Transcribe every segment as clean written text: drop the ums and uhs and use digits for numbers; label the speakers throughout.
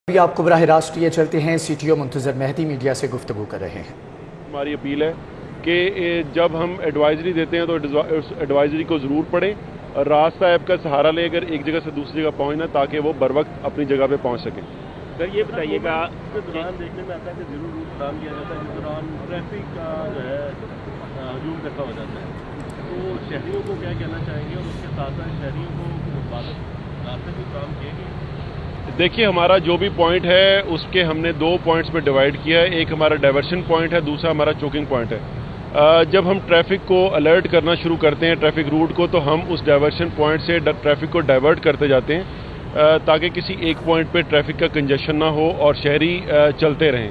Speaker 1: अभी आपको बराह रास्त लिए चलते हैं। CTO मुंतज़र मेहदी मीडिया से गुफ्तगू कर रहे हैं।
Speaker 2: हमारी अपील है कि जब हम एडवाइजरी देते हैं तो उस एडवाइजरी को ज़रूर पढ़ें और रास्ता ऐप का सहारा लेकर एक जगह से दूसरी जगह पहुंचना ताकि वो बर वक्त अपनी जगह पे पहुंच सकें।
Speaker 3: सर ये बताइएगा के दौरान देखने में आता है कि ज़रूर रूट प्रदान किया जाता है जिस दौरान ट्रैफिक का जो है हजूम इकट्ठा हो जाता है, तो शहरियों को क्या कहना चाहेंगे और उसके साथ साथ शहरियों को मुताबिक रास्ते भी काम किए गए?
Speaker 2: देखिए, हमारा जो भी पॉइंट है उसके हमने 2 पॉइंट्स में डिवाइड किया है। एक हमारा डाइवर्शन पॉइंट है, दूसरा हमारा चोकिंग पॉइंट है। जब हम ट्रैफिक को अलर्ट करना शुरू करते हैं ट्रैफिक रूट को, तो हम उस डाइवर्शन पॉइंट से ट्रैफिक को डाइवर्ट करते जाते हैं ताकि किसी एक पॉइंट पे ट्रैफिक का कंजेशन ना हो और शहरी चलते रहें।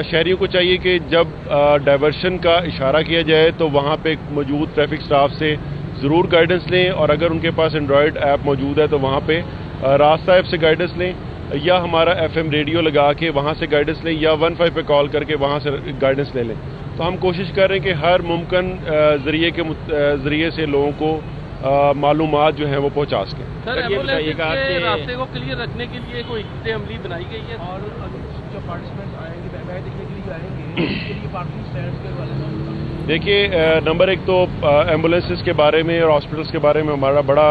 Speaker 2: शहरियों को चाहिए कि जब डाइवर्शन का इशारा किया जाए तो वहाँ पे मौजूद ट्रैफिक स्टाफ से ज़रूर गाइडेंस लें, और अगर उनके पास एंड्रॉयड ऐप मौजूद है तो वहाँ पे रास्ता ऐप से गाइडेंस लें, या हमारा FM रेडियो लगा के वहाँ से गाइडेंस लें, या 15 पे कॉल करके वहाँ से गाइडेंस ले लें। तो हम कोशिश कर रहे हैं कि हर मुमकिन ज़रिए से लोगों को मालूमात जो हैं वो पहुँचा सकें।
Speaker 3: सर ये बताइएगा कि रास्ते को क्लियर रखने के लिए कोई हिक्मत अमली बनाई गई है, और जो पार्टिसिपेंट आएंगे मैच देखने के लिए आएंगे उसके लिए पार्किंग स्टैंड्स के बारे में
Speaker 2: देखिए, नंबर एक तो एम्बुलेंसेस के बारे में और हॉस्पिटल्स के बारे में हमारा बड़ा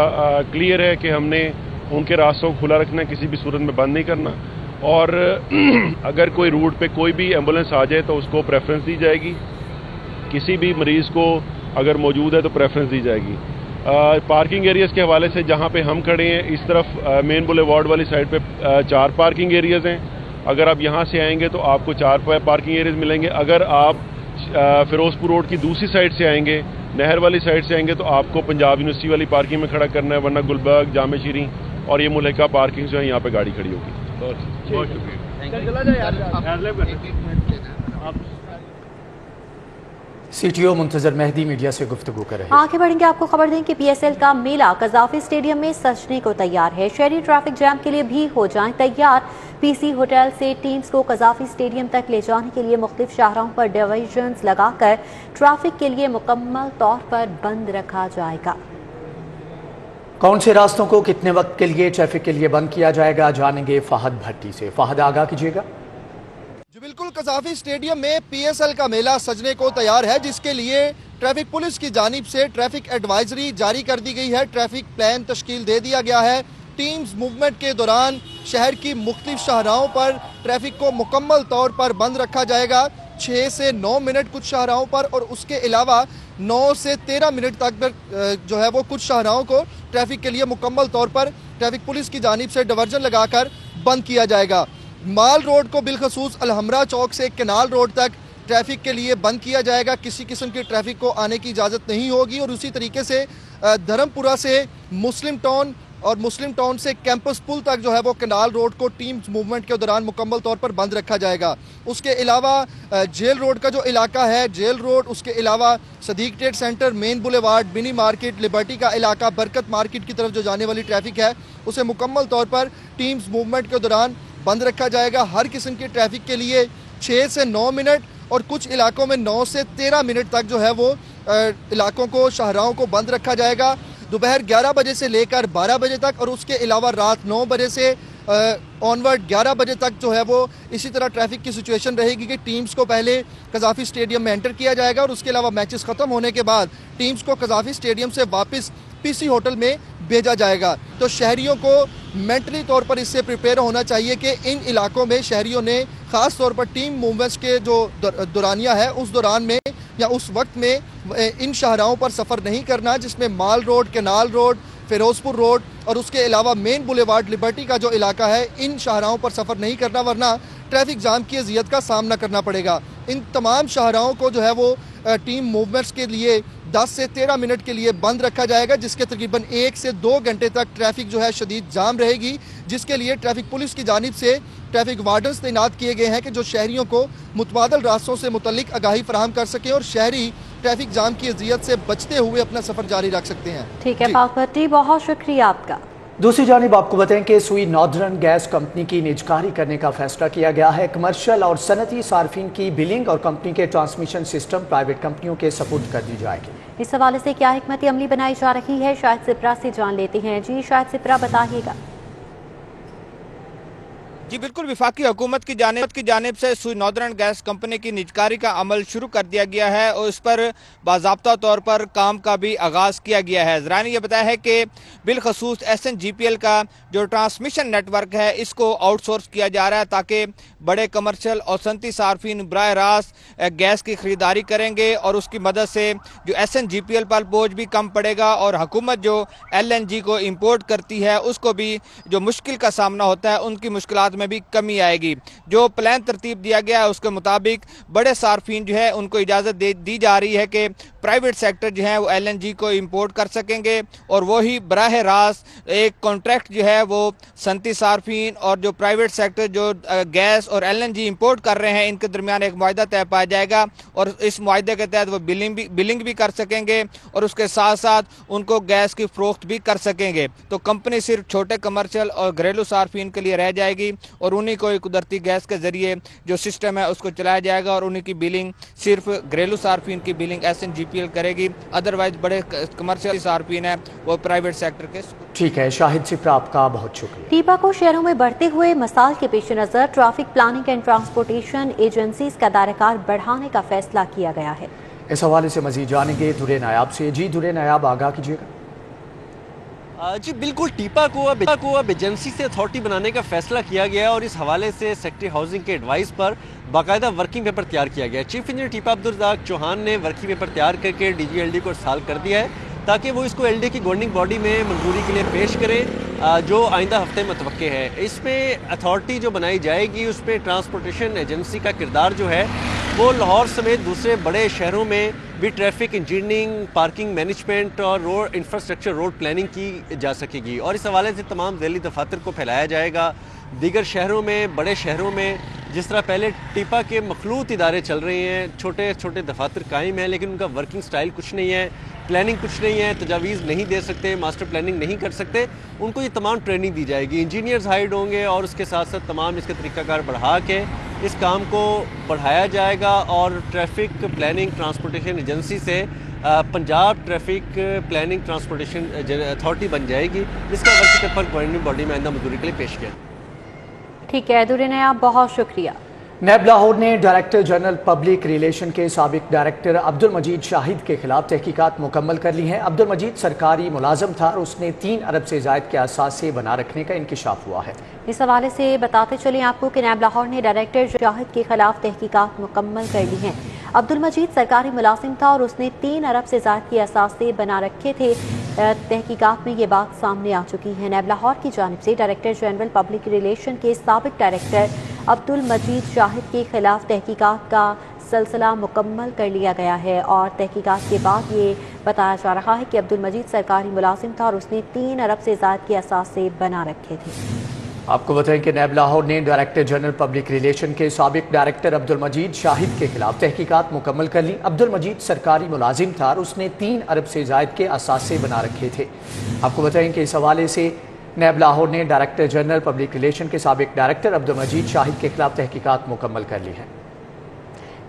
Speaker 2: क्लियर है कि हमने उनके रास्तों को खुला रखना, किसी भी सूरत में बंद नहीं करना, और अगर कोई रूट पे कोई भी एम्बुलेंस आ जाए तो उसको प्रेफरेंस दी जाएगी। किसी भी मरीज़ को अगर मौजूद है तो प्रेफरेंस दी जाएगी। पार्किंग एरियाज़ के हवाले से जहाँ पे हम खड़े हैं इस तरफ मेन बुलेवार्ड वाली साइड पे 4 पार्किंग एरियाज़ हैं। अगर आप यहाँ से आएंगे तो आपको 4 पार्किंग एरियाज़ मिलेंगे। अगर आप फिरोजपुर रोड की दूसरी साइड से आएंगे, नहर वाली साइड से आएंगे, तो आपको पंजाब यूनिवर्सिटी वाली पार्किंग में खड़ा करना है, वरना गुलबर्ग, जामे शीरी और ये मुल्का पार्किंग जो है यहाँ पे गाड़ी खड़ी होगी।
Speaker 3: बहुत शुक्रिया।
Speaker 1: CTO मुंतज़र मेहदी मीडिया से गुफ्तगू कर रहे हैं।
Speaker 4: आगे बढ़ेंगे, आपको खबर दें कि PSL का मेला कज़ाफ़ी स्टेडियम में सजने को तैयार है। शहरी ट्रैफिक जैम के लिए भी हो जाएं तैयार। PC होटल से टीम्स को कज़ाफ़ी स्टेडियम तक ले जाने के लिए मुख्तलिफ शाहराहों पर डिवीजन्स लगाकर ट्रैफिक के लिए मुकम्मल तौर पर बंद रखा जाएगा।
Speaker 1: कौन से रास्तों को कितने वक्त के लिए ट्रैफिक के लिए बंद किया जाएगा, जानेंगे फ़हद भट्टी से। फ़हद, आगाह कीजिएगा।
Speaker 5: जी बिल्कुल, कज़ाफ़ी स्टेडियम में PSL का मेला सजने को तैयार है, जिसके लिए ट्रैफिक पुलिस की जानिब से ट्रैफिक एडवाइजरी जारी कर दी गई है। ट्रैफिक प्लान तश्कील दे दिया गया है। टीम्स मूवमेंट के दौरान शहर की मुख्तलिफ शाहराहों पर ट्रैफक को मुकम्मल तौर पर बंद रखा जाएगा। 6 से 9 मिनट कुछ शाहराहों पर, और उसके अलावा 9 से 13 मिनट तक जो है वो कुछ शाहराहों को ट्रैफिक के लिए मुकम्मल तौर पर ट्रैफिक पुलिस की जानिब से डिवर्जन लगाकर बंद किया जाएगा। माल रोड को बिलखसूस अलहमरा चौक से कैनाल रोड तक ट्रैफिक के लिए बंद किया जाएगा। किसी किस्म की ट्रैफिक को आने की इजाज़त नहीं होगी। और उसी तरीके से धर्मपुरा से मुस्लिम टाउन और मुस्लिम टाउन से कैंपस पुल तक जो है वो कैनाल रोड को टीम्स मूवमेंट के दौरान मुकम्मल तौर पर बंद रखा जाएगा। उसके अलावा जेल रोड का जो इलाका है, जेल रोड, उसके अलावा Sadiq trade centre, main boulevard, mini market, liberty का इलाका, बरकत मार्केट की तरफ जो जाने वाली ट्रैफिक है उसे मुकम्मल तौर पर टीम्स मूवमेंट के दौरान बंद रखा जाएगा। हर किस्म की ट्रैफिक के लिए 6 से 9 मिनट और कुछ इलाकों में 9 से 13 मिनट तक जो है वो इलाकों को, शाहराहों को बंद रखा जाएगा। दोपहर 11 बजे से लेकर 12 बजे तक, और उसके अलावा रात 9 बजे से ऑनवर्ड 11 बजे तक जो है वो इसी तरह ट्रैफिक की सिचुएशन रहेगी कि टीम्स को पहले कज़ाफ़ी स्टेडियम में एंटर किया जाएगा, और उसके अलावा मैचेस ख़त्म होने के बाद टीम्स को कज़ाफ़ी स्टेडियम से वापस PC होटल में भेजा जाएगा। तो शहरियों को मेंटली तौर पर इससे प्रिपेयर होना चाहिए कि इन इलाकों में शहरियों ने ख़ास तौर पर टीम मूवमेंट्स के जो दौरानिया है उस दौरान में या उस वक्त में इन शाहराहों पर सफ़र नहीं करना, जिसमें Mall Road, Canal Road, Ferozepur Road और उसके अलावा मेन बुलेवार्ड, लिबर्टी का जो इलाका है, इन शाहराहों पर सफ़र नहीं करना, वरना ट्रैफिक जाम की अजियत का सामना करना पड़ेगा। इन तमाम शाहराहों को जो है वो टीम मूवमेंट्स के लिए 10 से 13 मिनट के लिए बंद रखा जाएगा, जिसके तकरीबन 1 से 2 घंटे तक ट्रैफिक जो है शदीद जाम रहेगी, जिसके लिए ट्रैफिक पुलिस की जानिब से ट्रैफिक वार्डन्स तैनात किए गए हैं कि जो शहरियों को मुतबादल रास्तों से मुतल्लिक आगाही फराहम कर सकें और शहरी ट्रैफिक जाम की अजियत से बचते हुए अपना सफ़र जारी रख सकते हैं।
Speaker 4: ठीक है पाकपट्टी, बहुत शुक्रिया आपका।
Speaker 1: दूसरी जानिब आपको बताएं कि सुई नॉर्दर्न गैस कंपनी की निजकारी करने का फैसला किया गया है। कमर्शियल और सनती सार्फिन की बिलिंग और कंपनी के ट्रांसमिशन सिस्टम प्राइवेट कंपनियों के सपुर्द कर दी जाएगी।
Speaker 4: इस हवाले से क्या हिकमत अमली बनाई जा रही है, शायद सिप्रा से जान लेते हैं। जी शायद सिप्रा, बताइएगा।
Speaker 6: जी बिल्कुल, विफाकी हुकूमत की जानिब से सुई नॉर्दर्न गैस कंपनी की निजकारी का अमल शुरू कर दिया गया है और इस पर बाज़ाब्ता तौर पर काम का भी आगाज़ किया गया है। ज़राए ने यह बताया है कि बिलखसूस SNGPL का जो ट्रांसमिशन नेटवर्क है इसको आउटसोर्स किया जा रहा है ताकि बड़े कमर्शियल और सनती सार्फिन बराह रास्त गैस की खरीदारी करेंगे और उसकी मदद से जो SNGPL पर बोझ भी कम पड़ेगा और हुकूमत जो LNG को इम्पोर्ट करती है उसको भी जो मुश्किल का सामना होता है उनकी मुश्किलात में भी कमी आएगी। जो प्लान तरतीब दिया गया है उसके मुताबिक बड़े सार्फिन जो है उनको इजाज़त दी जा रही है कि प्राइवेट सेक्टर जो है वो LNG को इंपोर्ट कर सकेंगे और वही बराह रास्त एक कॉन्ट्रैक्ट जो है वो सनती सार्फिन और जो प्राइवेट सेक्टर जो गैस और LNG इंपोर्ट कर रहे हैं इनके दरमियान एक मुआहदा तय पाया जाएगा और इस मुआहदे के तहत वो बिलिंग भी कर सकेंगे और उसके साथ साथ उनको गैस की फरोख्त भी कर सकेंगे। तो कंपनी सिर्फ छोटे कमर्शियल और घरेलू सार्फिन के लिए रह जाएगी और उन्हीं को कुदरती गैस के जरिए जो सिस्टम है उसको चलाया जाएगा और उन्हीं की बिलिंग सिर्फ घरेलू सार्फिन की बिलिंग SNGPL करेगी, अदरवाइज बड़े कमर्शियल सार्फिन है वो प्राइवेट सेक्टर के।
Speaker 1: ठीक है शाहिद सिप्रा, आपका बहुत शुक्रिया।
Speaker 4: टीपा को शहरों में बढ़ते हुए मसाइल के पेश नजर traffic planning and transportation agencies का दायराकार बढ़ाने का फैसला किया गया है।
Speaker 1: इस हवाले से मजीद जानेंगे दुरे नायाब से। जी दुरे नायाब, आगाह कीजिएगा।
Speaker 7: जी बिल्कुल, टीपा को अब एजेंसी से अथॉरिटी बनाने का फैसला किया गया और इस हवाले से सेक्रेटरी हाउसिंग के एडवाइस पर बाकायदा वर्किंग पेपर तैयार किया गया। चीफ इंजीनियर टीपा अब्दुल रज़ाक चौहान ने वर्किंग पेपर तैयार करके DGLD को इरसाल कर दिया है ताकि वो इसको LD की गवर्निंग बॉडी में मंजूरी के लिए पेश करें जो आइंदा हफ्ते में मुतवक्के है। इसमें अथॉरिटी जो बनाई जाएगी उसमें ट्रांसपोर्टेशन एजेंसी का किरदार जो है वो लाहौर समेत दूसरे बड़े शहरों में भी ट्रैफिक इंजीनियरिंग, पार्किंग मैनेजमेंट और रोड इंफ्रास्ट्रक्चर, रोड प्लानिंग की जा सकेगी और इस हवाले से तमाम ज़ैली दफातर को फैलाया जाएगा। दीगर शहरों में, बड़े शहरों में जिस तरह पहले टीपा के मखलूत इदारे चल रहे हैं, छोटे छोटे दफातर कायम हैं लेकिन उनका वर्किंग स्टाइल कुछ नहीं है, प्लानिंग कुछ नहीं है, तजावीज़ नहीं दे सकते, मास्टर प्लानिंग नहीं कर सकते, उनको ये तमाम ट्रेनिंग दी जाएगी। इंजीनियर्स हाइड होंगे और उसके साथ साथ तमाम इसका तरीक़ाकार बढ़ा के इस काम को बढ़ाया जाएगा और ट्रैफिक प्लानिंग ट्रांसपोर्टेशन एजेंसी से Punjab traffic planning transportation authority बन जाएगी जिसका वर्किंग पेपर गवर्निंग बॉडी में आइंदा मंजूरी के लिए पेश किया।
Speaker 4: ठीक है दुरे नायाब, बहुत शुक्रिया।
Speaker 1: नैब लाहौर ने डायरेक्टर जनरल पब्लिक रिलेशन के साबिक डायरेक्टर अब्दुल मजीद शाहिद के खिलाफ तहकीकात मुकम्मल कर ली हैं। अब्दुल मजीद सरकारी मुलाजम था और उसने 3 अरब से ज़ायद के असासे बना रखने का इंकिशाफ हुआ है।
Speaker 4: इस हवाले से बताते चलें आपको कि नैब लाहौर ने डायरेक्टर शाहिद के खिलाफ तहकीकात मुकम्मल कर ली हैं। अब्दुल मजीद सरकारी मुलाजिम था और उसने 3 अरब से ज़ायद के असासे बना रखे थे। तहकीकात में ये बात सामने आ चुकी है। नैब लाहौर की जानिब से डायरेक्टर जनरल पब्लिक रिलेशन के साबिक डायरेक्टर अब्दुल मजीद शाहिद के खिलाफ तहकीकात का सिलसिला मुकम्मल कर लिया गया है और तहकीकात के बाद ये बताया जा रहा है कि अब्दुल मजीद सरकारी मुलाजिम था और उसने 3 अरब से ज़ायद के असासे बना रखे थे।
Speaker 1: आपको बताएं कि नैब लाहौर ने डायरेक्टर जनरल पब्लिक रिलेशन के साबिक डायरेक्टर अब्दुल मजीद शाहिद के खिलाफ तहकीकात मुकम्मल कर ली। अब्दुल मजीद सरकारी मुलाजिम था और उसने 3 अरब से ज़ायद के असासे बना रखे थे। आपको बताएं कि इस हवाले से नैब लाहौर ने डायरेक्टर जनरल पब्लिक रिलेशन के साबिक डायरेक्टर अब्दुल मजीद शाहिद के खिलाफ तहकीकात मुकम्मल कर ली है।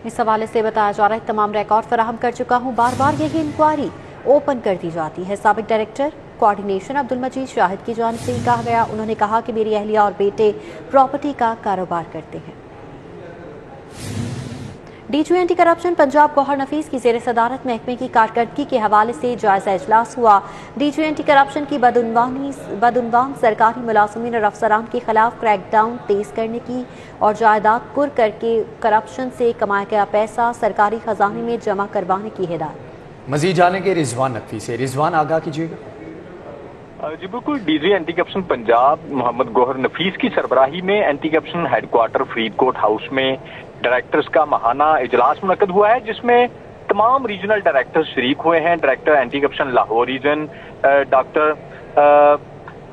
Speaker 4: इस हवाले से बताया जा रहा है तमाम रिकॉर्ड फराहम कर चुका हूँ, बार बार यही इंक्वायरी ओपन कर दी जाती है। साबिक डायरेक्टर कोऑर्डिनेशन अब्दुल मजीद शाहिद की जानिब से कहा गया, उन्होंने कहा कि मेरी अहलिया और बेटे प्रॉपर्टी का कारोबार करते हैं। DG anti corruption Punjab Gohar Nafees की ज़ेर सदारत महकमे की कारकर्दगी के हवाले से जायजा इजलास हुआ। DG एंटी करप्शन की बदउनवान सरकारी मुलाज़िमीन और अफसरान के खिलाफ क्रैकडाउन तेज करने की और जायदाद कुर करके करप्शन से कमाया गया पैसा सरकारी खजाने में जमा करवाने की हिदायत।
Speaker 1: मजीद जानेंगे रिजवान नकवी से। रिजवान, आगाह कीजिएगा।
Speaker 8: जी बिल्कुल, DG anti corruption Punjab Muhammad Gohar Nafees की सरबराही में anti corruption headquarter Faridkot house में डायरेक्टर्स का माहाना इजलास मुनक्कद हुआ है जिसमें तमाम रीजनल डायरेक्टर्स शरीक हुए हैं। Director anti corruption Lahore region doctor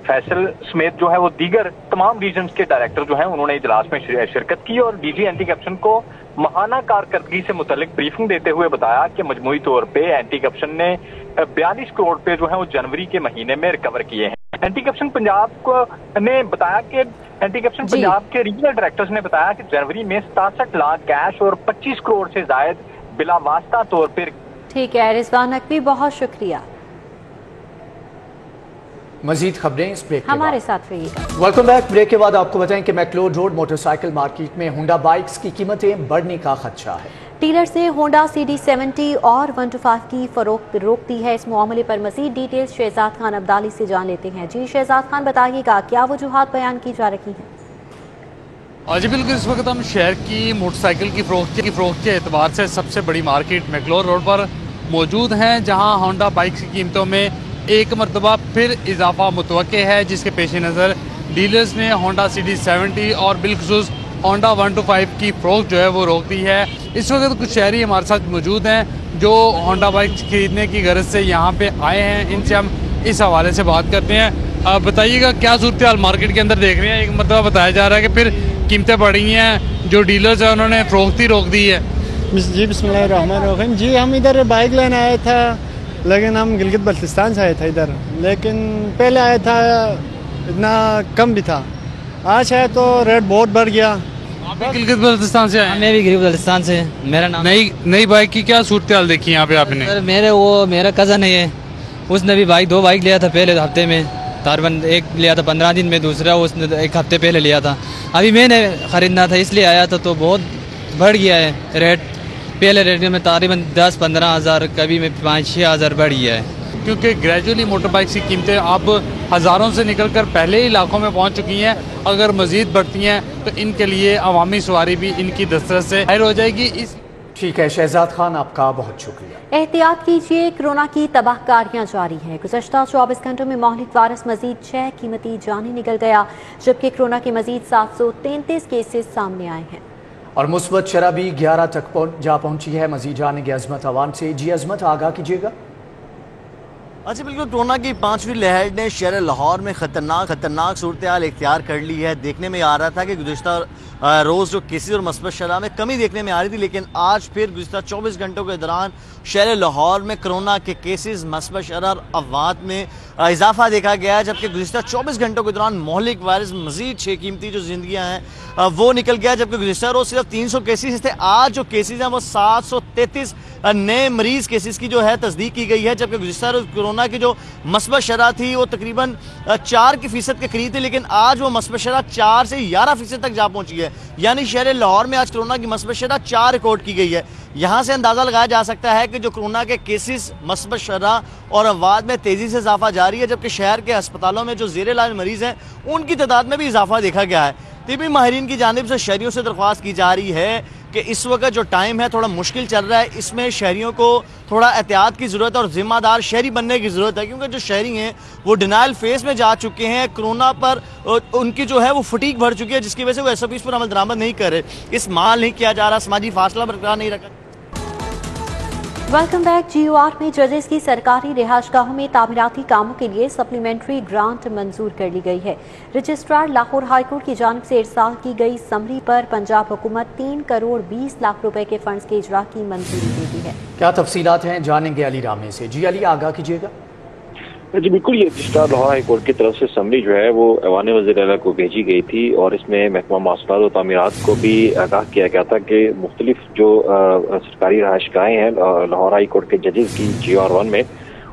Speaker 8: Faisal समेत जो है वो दीगर तमाम रीजन के डायरेक्टर जो हैं उन्होंने इजलास में शिरकत की और DG एंटी करप्शन को माहाना कारकर्दगी से मुतल्लिक ब्रीफिंग देते हुए बताया कि मजमूई तौर पे एंटी करप्शन ने 42 करोड़ रुपए जो है वो जनवरी के महीने में रिकवर किए हैं। एंटी करप्शन पंजाब को ने बताया कि एंटी करप्शन पंजाब के रीजनल डायरेक्टर्स ने बताया कि जनवरी में 67 लाख कैश और 25 करोड़ से जायद बिला वास्ता तौर पर।
Speaker 4: ठीक है रिजवान नकवी, बहुत शुक्रिया।
Speaker 1: मजीद खबरें इस ब्रेक के
Speaker 4: हमारे
Speaker 1: बाद।
Speaker 4: साथ रहिएगा।
Speaker 1: Welcome back. ब्रेक के बाद आपको बताएं कि मैक्लोड रोड मोटरसाइकिल मार्केट में होंडा बाइक्स की कीमतें बढ़ने का खदशा है।
Speaker 4: डीलर से होंडा CD70 और 125 की फरोख्त रोक दी है। इस मामले पर मजीद डिटेल्स शहजाद खान अब्दाली से जान लेते हैं। जी शहजाद खान, बताइएगा क्या वजूहात बयान की जा रही हैं?
Speaker 9: जी बिल्कुल, इस वक्त हम शहर की मोटरसाइकिल की फरोख्त के एतबार से सबसे बड़ी मार्केट मैक्लोड रोड पर मौजूद हैं, जहां होंडा बाइक्स की कीमतों में एक मरतबा फिर इजाफा मुतवक्के है, जिसके पेश नज़र डीलर्स ने होंडा CD70 और बिलखुसूस होंडा 125 की फरोख्त जो है वो रोक दी है। इस वक्त कुछ शहरी हमारे साथ मौजूद हैं जो होंडा बाइक्स खरीदने की गरज से यहाँ पे आए हैं। इनसे हम इस हवाले से बात करते हैं। बताइएगा क्या सूरत हाल मार्केट के अंदर देख रहे हैं? एक मरतबा बताया जा रहा है कि फिर कीमतें बढ़ी हैं, जो डीलर्स हैं उन्होंने फरोख्ती रोक दी है।
Speaker 10: जी बिस्मिल्लाहिर्रहमानिर्रहीम। जी हम इधर बाइक लेने आए था, लेकिन हम गिलगित बल्तिस्तान से आए थे इधर, लेकिन पहले आया था इतना कम भी था, आज है तो रेट बहुत बढ़ गया।
Speaker 9: आप भी गिलगित बल्तिस्तान से आए?
Speaker 11: मैं भी गिलगित बल्तिस्तान से। मेरा नाम
Speaker 9: नई बाइक की क्या सूरत हाल देखी यहाँ पे आपने?
Speaker 11: सर मेरा कज़न है ये, उसने भी दो बाइक लिया था पहले हफ्ते में, तारबन एक लिया था 15 दिन में, दूसरा उसने एक हफ्ते पहले लिया था। अभी मैंने ख़रीदना था इसलिए आया था, तो बहुत बढ़ गया है रेट। पहले रेट में तकरीबन 10-15 हज़ार, कभी में 5-6 हज़ार बढ़ गया है,
Speaker 9: क्योंकि ग्रेजुअली मोटर बाइक्स की कीमतें अब हज़ारों से निकलकर पहले ही लाखों में पहुंच चुकी हैं। अगर मज़ीद बढ़ती हैं तो इनके लिए अवामी सवारी भी इनकी दस्तरस से हायर हो जाएगी। इस
Speaker 1: ठीक है शहजाद खान, आपका बहुत शुक्रिया।
Speaker 4: एहतियात कीजिए, कोरोना की तबाहकारियां जारी हैं। गुज़श्ता 24 घंटों में मोहलिक वायरस मजीद 6 कीमती जानें निकल गया, जबकि कोरोना के मजीद 733 केसेस सामने आए हैं
Speaker 1: और मुस्बत शरह भी 11 तक जा पहुंची है। मजीद जानेंगे अजमत अवान से। जी अजमत, आगाह कीजिएगा।
Speaker 12: अच्छा बिल्कुल, कोरोना की 5वीं लहर ने शहर लाहौर में खतरनाक सूरत हाल इख्तियार कर ली है। देखने में आ रहा था कि गुज़श्ता रोज़ जो केसेस और मस्बत शरह में कमी देखने में आ रही थी, लेकिन आज फिर गुज़श्ता 24 घंटों के दौरान शहर लाहौर में कोरोना के केसेस, मस्बत शरह और अफवात में इजाफा देखा गया है। जबकि गुज़श्ता 24 घंटों के दौरान मोहलिक वायरस मजीद 6 कीमती जो जिंदगियाँ हैं वो निकल गया। जबकि गुज़श्ता रोज़ सिर्फ 300 केसेस थे, आज जो केसेस हैं वो 733 नए मरीज केसेस की जो है तस्दीक की गई है। जबकि गुज़श्ता रोज़ कोरोना की जो मस्बत शरह थी वो तकरीबन 4% के करीब थी, लेकिन आज वो मस्बत शरह 4 से 11% तक जा पहुंची है। यानी शहर लाहौर में आज कोरोना की मस्बत शरह 4 रिकॉर्ड की गई है। यहाँ से अंदाज़ा लगाया जा सकता है कि जो कोरोना के केसेस, मस्बत शरह और अफवात में तेज़ी से इजाफा जारी है। जबकि शहर के अस्पतालों में जो ज़ेर इलाज मरीज़ हैं उनकी तादाद में भी इजाफा देखा गया है। तिबी माहिरीन की जानिब से शहरियों से दरख्वास्त की जा रही है कि इस वक्त जो टाइम है थोड़ा मुश्किल चल रहा है, इसमें शहरियों को थोड़ा एहतियात की ज़रूरत है और ज़िम्मेदार शहरी बनने की ज़रूरत है। क्योंकि जो शहरी हैं वो डिनाइल फेस में जा चुके हैं, कोरोना पर उनकी जो है वो फटीक भर चुकी है, जिसकी वजह से वो SOPs पर अमल दरामद नहीं कर रहे, इस माल नहीं किया जा रहा, समाजी फासला बरकरार नहीं रखा।
Speaker 4: Welcome back. GOR में जजेस की सरकारी रिहाइशगाहों में तामीराती कामों के लिए सप्लीमेंट्री ग्रांट मंजूर कर ली गई है। रजिस्ट्रार लाहौर हाईकोर्ट की जानिब से इरसाल की गई समरी पर पंजाब हुकूमत 3 करोड़ 20 लाख रुपए के फंड्स के इजरा की मंजूरी दे दी है। क्या
Speaker 1: तफसीलात हैं, जानेंगे अली रामे से। जी अली, आगाह कीजिएगा।
Speaker 13: जी बिल्कुल, ये रजिस्ट्रार लाहौर हाई कोर्ट की तरफ से समरी जो है वो ऐवान वज़ीर आला को भेजी गई थी और इसमें महकमा मवासलात और तामीरात को भी आगाह किया गया था कि मुख्तलिफ जो सरकारी रहायशगाहें हैं लाहौर हाई कोर्ट के जजेस की GOR 1 में,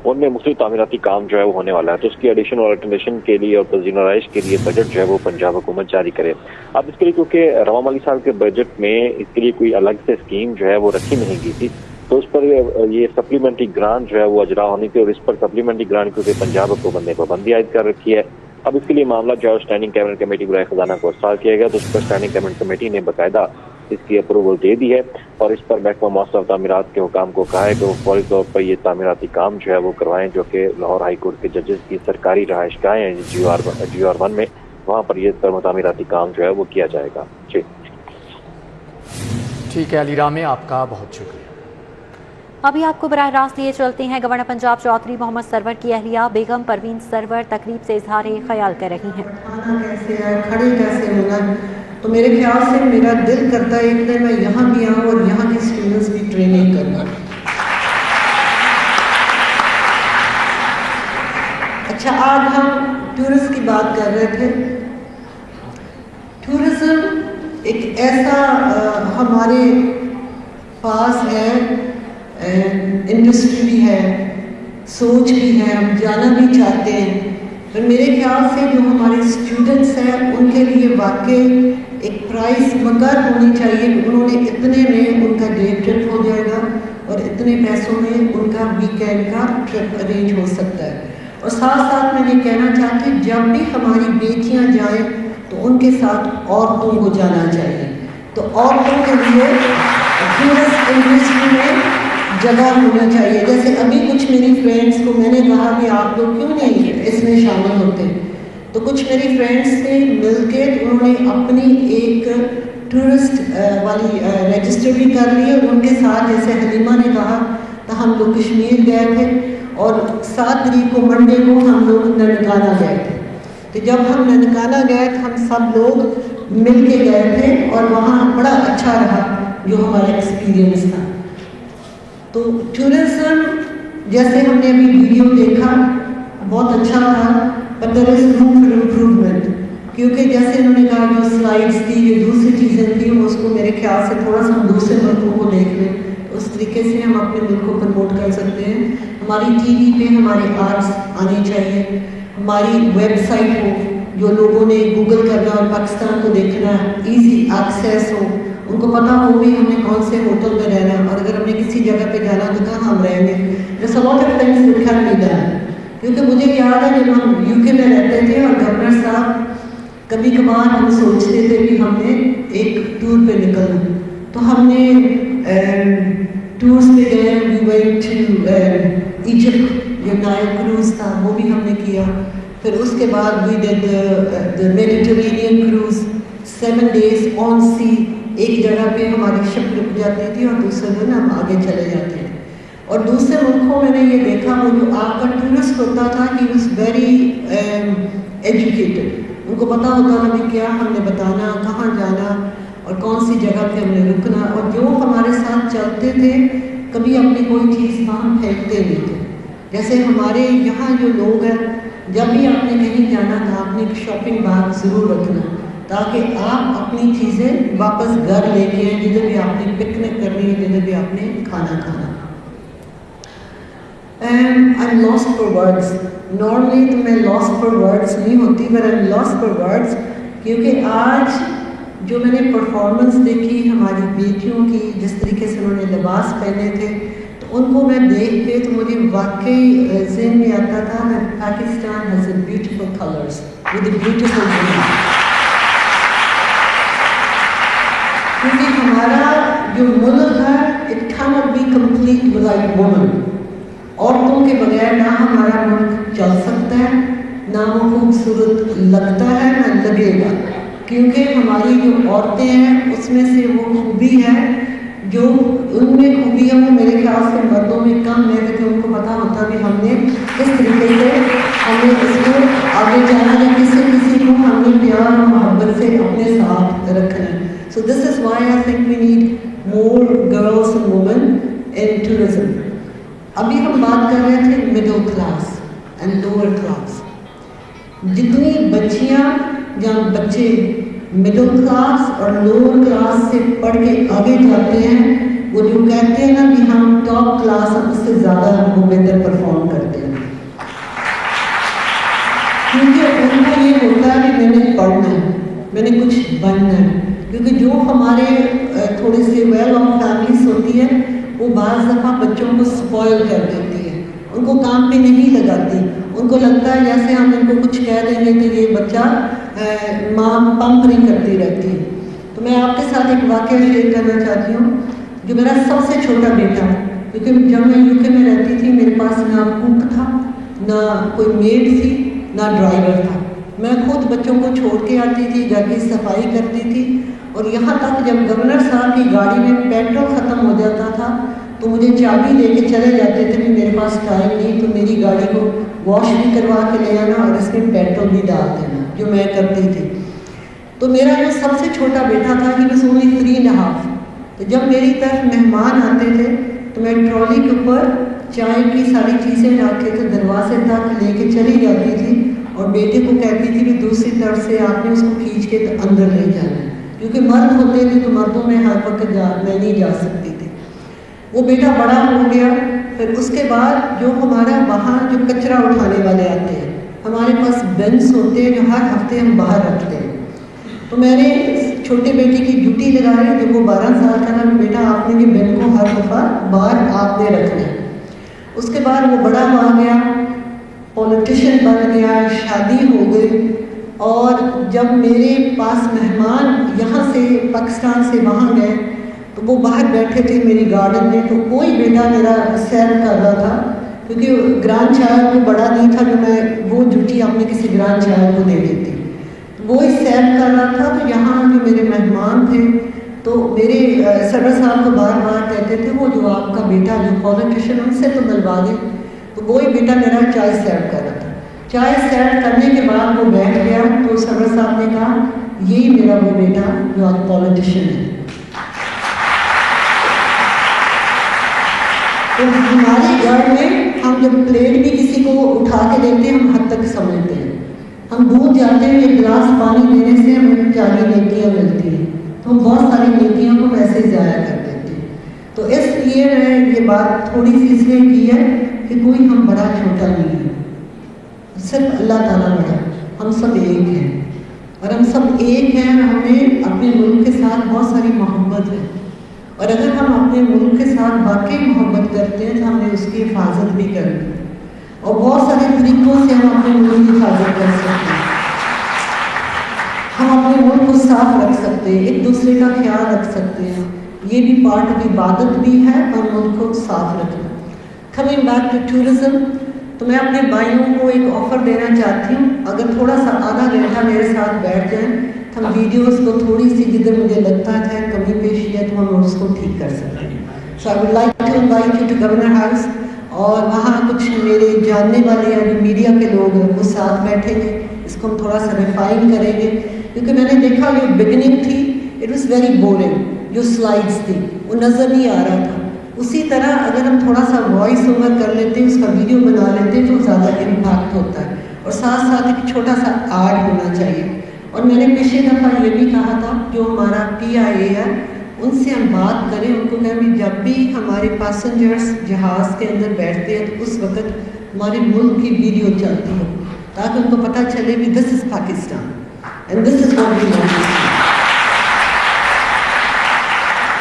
Speaker 13: उनमें मुख्तलिफ तामीराती काम जो है वो होने वाला है। तो उसकी एडिशन और अल्टरनेशन के लिए और तज़ीन आराइश के लिए बजट जो है वो पंजाब हुकूमत जारी करे। अब इसके लिए क्योंकि रवा माली साल के बजट में इसके लिए कोई अलग से स्कीम जो है वो रखी नहीं गई थी, तो उस पर ये सप्लीमेंट्री ग्रांट जो है वो अजरा होनी थी और इस पर सप्लीमेंट्री ग्रांट क्योंकि पंजाब हुकूमत ने पाबंदी आयद कर रखी है। अब इसके लिए मामला जो है स्टैंडिंग कैबिनेट कमेटी बराए खजाना को अर्साल किया गया, तो उस पर स्टैंडिंग कैबिनेट कमेटी ने बाकायदा इसकी अप्रूवल दे दी है और इस पर महकमा मवासलात तामीरात के हुकाम को कहा है कि वो फौरी तौर पर ये तामीराती काम जो है वो करवाएं, जो कि लाहौर हाई कोर्ट के जजेस की सरकारी रहायशगाहें हैं GOR 1 में, वहाँ पर ये तामीराती काम जो है वो किया जाएगा। जी
Speaker 1: ठीक है अली रामे, आपका बहुत शुक्रिया।
Speaker 4: अभी आपको बराह रास्त लिए चलते हैं। गवर्नर पंजाब चौधरी मोहम्मद सरवर की अहलिया बेगम परवीन सरवर तकरीब से इजहार ख्याल कर रही हैं।
Speaker 14: कैसे है, खड़ी कैसे होना, तो मेरे ख्याल से मेरा दिल करता है कि मैं यहाँ भी आऊँ और यहाँ की स्टूडेंट्स की ट्रेनिंग करना। अच्छा, आज हम टूरिस्ट की बात कर रहे थे। टूरिज्म एक ऐसा हमारे पास है, इंडस्ट्री भी है, सोच भी है, हम जाना भी चाहते हैं, پر میرے خیال سے جو ہمارے اسٹوڈنٹس ہیں ان کے لیے واقعی ایک پرائز مقرر ہونی چاہیے کہ انہوں نے اتنے میں ان کا ڈے ٹرپ ہو جائے گا اور اتنے پیسوں میں ان کا ویکینڈ کا ٹرپ ارینج ہو سکتا ہے. اور ساتھ ساتھ میں یہ کہنا چاہتی ہوں جب بھی ہماری بیٹیاں جائیں تو ان کے ساتھ عورتوں کو جانا چاہیے. تو عورتوں کے لیے ٹورسٹ انڈسٹری میں جگہ ہونا چاہیے. جیسے ابھی کچھ میری فرینڈس کو میں نے کہا کہ آپ لوگ کیوں نہیں اس میں شامل ہوتے, تو کچھ میری فرینڈس سے مل کے انہوں نے اپنی ایک ٹورسٹ والی رجسٹر بھی کر لی اور ان کے ساتھ جیسے حلیمہ نے کہا تو ہم لوگ کشمیر گئے تھے اور 7 تاریخ کو منڈے کو ہم لوگ ننکانہ گئے تھے. تو جب ہم ننکانہ گئے تو ہم سب لوگ مل کے گئے تھے اور وہاں بڑا اچھا رہا جو ہمارا ایکسپیرینس تھا. تو ٹورزم جیسے ہم نے ابھی ویڈیو دیکھا بہت اچھا تھا, but there is room for improvement, کیونکہ جیسے انہوں نے کہا جو سلائڈس تھی جو دوسری چیزیں تھیں اس کو میرے خیال سے تھوڑا سا ہم دوسرے ملکوں کو دیکھ لیں اس طریقے سے ہم اپنے ملک کو پروموٹ کر سکتے ہیں. ہماری ٹی وی پہ ہمارے آرٹس آنے چاہیے, ہماری ویب سائٹ ہو جو لوگوں نے گوگل کرنا اور پاکستان کو دیکھنا ایزی ایکسیس ہو, ان کو پتہ ہو بھی ہم نے کون سے ہوٹل میں رہنا ہے اور اگر ہم نے کسی جگہ پہ جانا تو کہاں ہم رہیں گے. There's a lot of things that can be done. کیونکہ مجھے یاد ہے جب ہم یو کے میں رہتے تھے اور گورنر صاحب کبھی کبھار ہم سوچتے تھے کہ ہم نے ایک ٹور پہ نکلنا, تو ہم نے ٹورس پہ گئے. وی وینٹ ٹو ایجپٹ جو نائل کروز تھا وہ بھی ہم نے کیا. پھر اس کے بعد we did the Mediterranean cruise 7 days on sea. ایک جگہ پہ ہماری شپ رک جاتی تھی اور دوسرے دن ہم آگے چلے جاتے تھے. اور دوسرے ملکوں میں نے یہ دیکھا وہ جو آپ کا ٹورسٹ ہوتا تھا کہ واز ویری ایجوکیٹڈ, ان کو پتہ ہوتا تھا کہ کیا ہم نے بتانا, کہاں جانا اور کون سی جگہ پہ ہم نے رکنا. اور جو ہمارے ساتھ چلتے تھے کبھی اپنی کوئی چیز وہاں پھینکتے نہیں تھے. جیسے ہمارے یہاں جو لوگ ہیں جب بھی آپ نے کہیں جانا تھا اپنی شاپنگ بیگ ضرور رکھنا تاکہ آپ اپنی چیزیں واپس گھر لے کے آئیں جدھر بھی آپ نے پکنک کرنی ہے, جدھر بھی آپ نے کھانا کھانا. I'm lost for words. Normally تو میں lost for words نہیں ہوتی, but I'm lost for words کیونکہ آج جو میں نے پرفارمنس دیکھی ہماری بیٹیوں کی, جس طریقے سے انہوں نے لباس پہنے تھے, تو ان کو میں دیکھ کے تو مجھے واقعی ذہن میں آتا تھا that Pakistan has a beautiful colors with a beautiful women. کیونکہ ہمارا جو ملک ہے it cannot be complete without women. عورتوں کے بغیر نہ ہمارا ملک چل سکتا ہے, نہ وہ خوبصورت لگتا ہے نہ لگے گا, کیونکہ ہماری جو عورتیں ہیں اس میں سے وہ خوبی ہے جو ان میں خوبی ہے وہ میرے خیال سے مردوں میں کم ہے, کہ ان کو پتہ ہوتا کہ ہم نے کس طریقے سے ہم نے اس کو آگے جانا ہے, کسی کو ہم نے پیار اور محبت سے اپنے ساتھ رکھنا ہے. So this is why I think we need more girls and women in tourism. ابھی ہم بات کر رہے تھے middle class and lower class. جتنی بچیاں یا بچے مڈل کلاس اور لوور کلاس سے پڑھ کے آگے جاتے ہیں وہ جو کہتے ہیں نا کہ ہم ٹاپ کلاس ہیں اس سے زیادہ وہ بہتر پرفارم کرتے ہیں, کیونکہ ان کو یہ ہوتا ہے کہ میں نے پڑھنا ہے, میں نے کچھ بننا ہے. کیونکہ جو ہمارے تھوڑے سے ویل آف فیملیز ہوتی ہے وہ بعض دفعہ بچوں کو سپوائل کر دیتی ہے, ان کو کام پہ نہیں لگاتی. ان کو لگتا ہے جیسے ہم ان کو کچھ کہہ دیں گے کہ یہ بچہ ماں پمپرنگ کرتی رہتی ہے. تو میں آپ کے ساتھ ایک واقعہ شیئر کرنا چاہتی ہوں. جو میرا سب سے چھوٹا بیٹا ہے, کیونکہ جب میں یو کے میں رہتی تھی میرے پاس نہ کوک تھا, نہ کوئی میڈ تھی, نہ ڈرائیور تھا. میں خود بچوں کو چھوڑ کے آتی تھی, گھر کی صفائی کرتی تھی, اور یہاں تک جب گورنر صاحب کی گاڑی میں پیٹرول ختم ہو جاتا تھا تو مجھے چابی دے کے چلے جاتے تھے کہ میرے پاس ٹائم نہیں, تو میری گاڑی کو واش بھی کروا کے لے آنا اور اس میں پیٹرول بھی ڈال دینا, جو میں کرتی تھی. تو میرا جو سب سے چھوٹا بیٹا تھا he was only 3.5. تو جب میری طرف مہمان آتے تھے تو میں ٹرالی کے اوپر چائے کی ساری چیزیں رکھ کے تو دروازے تک لے کے چلی جاتی تھی اور بیٹے کو کہتی تھی کہ دوسری طرف سے آپ نے اس کو کھینچ کے تو اندر لے جانا, کیونکہ مرد ہوتے تھے تو مردوں میں ہر وقت میں نہیں جا سکتی تھی. وہ بیٹا بڑا ہو گیا. پھر اس کے بعد جو ہمارا وہاں جو کچرا اٹھانے والے آتے ہیں, हमारे पास बिन्स होते हैं जो हर हफ्ते हम बाहर रखते हैं। तो मैंने छोटे बेटे की ड्यूटी लगाई, जब वो 12 साल का था, बेटा आपने ये बिन को हर दफ़ा बाहर आपने रखना है। उसके बाद वो बड़ा हो गया, पॉलिटिशियन बन गया, शादी हो गई, और जब मेरे पास मेहमान यहाँ से पाकिस्तान से वहाँ गए तो वो बाहर बैठे थे मेरी गार्डन में, तो कोई बेटा मेरा सैर कर रहा था, क्योंकि ग्रैंड चाइल्ड को बड़ा नहीं था जो मैं वो ड्यूटी अपने किसी ग्रैंड चाइल्ड को दे देती, वो ही सैर कर रहा था। तो यहाँ जो मेरे मेहमान थे तो मेरे सरवर साहब को बार बार कहते थे वो जो आपका बेटा जो पॉलिटिशियन उनसे तो मिलवा दें, तो वही बेटा मेरा चाय सैर कर रहा था। चाय सैर करने के बाद वो बैठ गया, तो सरवर साहब ने कहा यही मेरा वो बेटा जो आज पॉलिटिशियन है। तो हमारे घर में हम जब प्लेट भी किसी को उठा के देते हैं हम हद तक समझते हैं, हम भूल जाते हैं एक गिलास पानी देने से हमें 40 नेकियाँ मिलती हैं, तो हम बहुत सारी नेकियों को वैसे ज़ाया कर देते हैं। तो इसलिए मैंने ये बात थोड़ी सी इसलिए की है कि कोई हम बड़ा छोटा नहीं है, सिर्फ अल्लाह ताला बड़ा, हम सब एक हैं, और हम सब एक हैं, हमें अपने मुल्क के साथ बहुत सारी मोहब्बत है, और अगर हम अपने मुल्क के साथ वाकई मोहब्बत करते हैं तो हमने उसकी हिफाजत भी करनी है, और बहुत सारे तरीक़ों से हम अपने मुल्क की हिफाजत कर सकते हैं। हम अपने मुल्क को साफ रख सकते हैं, एक दूसरे का ख्याल रख सकते हैं, ये भी पार्ट ऑफ इबादत भी है, और मुल्क को साफ रखना। कमिंग बैक टू टूरिज़्म, तो मैं अपने भाइयों को एक ऑफ़र देना चाहती हूँ, अगर थोड़ा सा आधा घंटा मेरे साथ बैठ जाएं तो हम वीडियोस को थोड़ी सी जिधर मुझे लगता है कमी पेशी है तो हम उसको ठीक कर सकते हैं। So I would like to invite you to Governor House, और वहाँ कुछ मेरे जानने वाले या मीडिया के लोग वो साथ बैठेंगे, इसको हम थोड़ा सा रिफाइन करेंगे, क्योंकि मैंने देखा जो बिगनिंग थी इट वॉज़ वेरी बोरिंग, जो स्लाइड्स थी वो नज़र नहीं आ रहा था। उसी तरह अगर हम थोड़ा सा वॉइस ओवर कर लेते हैं, उसका वीडियो बना लेते हैं तो ज़्यादा इम्पैक्ट होता है, और साथ साथ एक छोटा सा आर्ट होना चाहिए। और मैंने पिछले दफ़ा ये भी कहा था जो हमारा PIA है उनसे हम बात करें, उनको कहें भी जब भी हमारे पैसेंजर्स जहाज़ के अंदर बैठते हैं तो उस वक़्त हमारे मुल्क की वीडियो चलती हो, ताकि उनको पता चले भी this is Pakistan and this is what we want.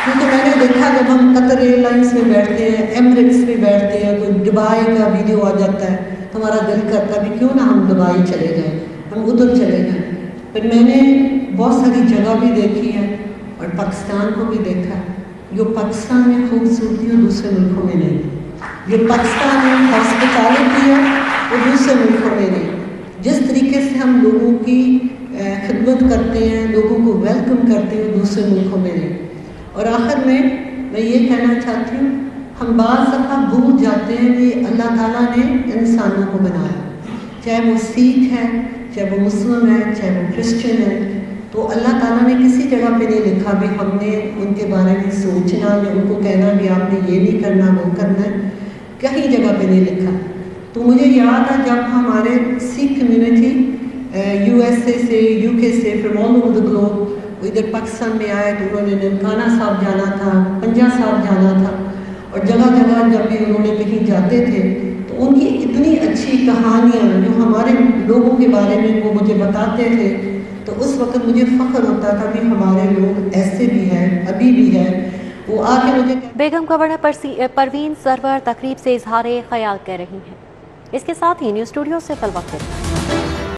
Speaker 14: क्योंकि मैंने देखा जब हम कतर एयरलाइंस में बैठते हैं, एमिरेट्स में बैठते हैं, कोई दुबई का वीडियो आ जाता है तो हमारा दिल करता है कि क्यों ना हम दुबई चले जाएँ, हम उधर चले जाएँ। पर मैंने बहुत सारी जगह भी देखी है और पाकिस्तान को भी देखा है, जो पाकिस्तान में खूबसूरती है दूसरे मुल्कों में नहीं, जो पाकिस्तान में हॉस्पिटैलिटी है वो दूसरे मुल्कों में नहीं। जिस तरीके से हम लोगों की खिदमत करते हैं, लोगों को वेलकम करते हैं, दूसरे मुल्कों में नहीं। और आखिर में मैं ये कहना चाहती हूँ, हम बाज़ दफ़ा भूल जाते हैं कि अल्लाह ताला ने इंसानों को बनाया, चाहे वो सिख है, चाहे वो मुस्लिम है, चाहे वो क्रिश्चियन है, तो अल्लाह ताला ने किसी जगह पे नहीं लिखा भी हमने उनके बारे में सोचना या उनको कहना भी आपने ये नहीं करना वो करना है, कहीं जगह पे नहीं लिखा। तो मुझे याद है जब हमारे सिख कम्युनिटी USA से, UK से, from all over the globe इधर पाकिस्तान में आए तो उन्होंने ननकाना साहब जाना था, पंजा साहब जाना था, और जगह जगह जब भी उन्होंने कहीं जाते थे तो उनकी इतनी अच्छी कहानियाँ जो हमारे लोगों के बारे में वो मुझे बताते थे, तो उस वक्त मुझे फ़ख्र होता था कि हमारे लोग ऐसे भी हैं, अभी भी हैं। वो आके मुझे
Speaker 4: बेगम गवर्नर परवीन सरवर तकरीब से इजहार ख्याल कर रही हैं। इसके साथ ही न्यूज़ स्टूडियो से फल वक्त